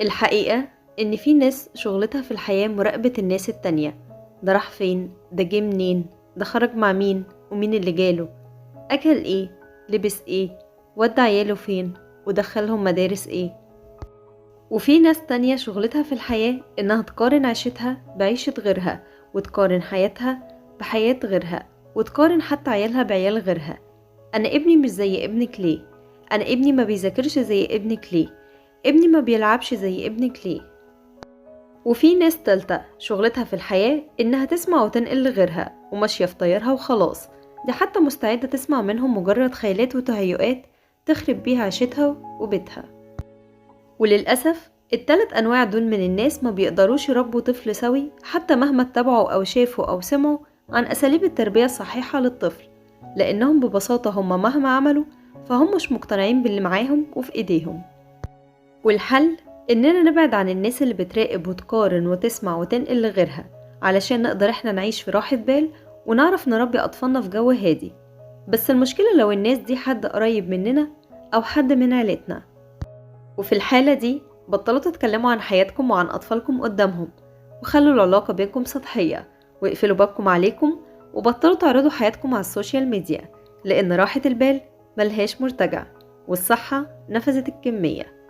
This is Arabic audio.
الحقيقة إن في ناس شغلتها في الحياة مراقبة الناس التانية. ده راح فين؟ ده جه منين؟ ده خرج مع مين؟ ومين اللي جاله؟ أكل إيه؟ لبس إيه؟ ودى عياله فين؟ ودخلهم مدارس إيه؟ وفي ناس تانية شغلتها في الحياة إنها تقارن عيشتها بعيشة غيرها، وتقارن حياتها بحياة غيرها، وتقارن حتى عيالها بعيال غيرها. أنا ابني مش زي ابنك ليه؟ أنا ابني ما بيذاكرش زي ابنك ليه؟ ابني ما بيلعبش زي ابنك ليه؟ وفي ناس تالتة شغلتها في الحياة إنها تسمع وتنقل لغيرها وماشية في طيرها وخلاص. دي حتى مستعدة تسمع منهم مجرد خيالات وتهيؤات تخرب بيها عيشتها وبيتها. وللأسف التلات أنواع دول من الناس ما بيقدروش يربوا طفل سوي حتى مهما اتبعوا أو شافوا أو سمعوا عن أساليب التربية الصحيحة للطفل، لأنهم ببساطة هم مهما عملوا فهم مش مقتنعين باللي معاهم وفي إيديهم. والحل إننا نبعد عن الناس اللي بتراقب وتقارن وتسمع وتنقل لغيرها، علشان نقدر إحنا نعيش في راحة بال ونعرف نربي أطفالنا في جو هادي. بس المشكلة لو الناس دي حد قريب مننا أو حد من عيلتنا، وفي الحالة دي بطلوا تتكلموا عن حياتكم وعن أطفالكم قدامهم، وخلوا العلاقة بينكم سطحية، واقفلوا بابكم عليكم، وبطلوا تعرضوا حياتكم على السوشيال ميديا، لأن راحة البال ملهاش مرتجع، والصحة نفذت الكمية.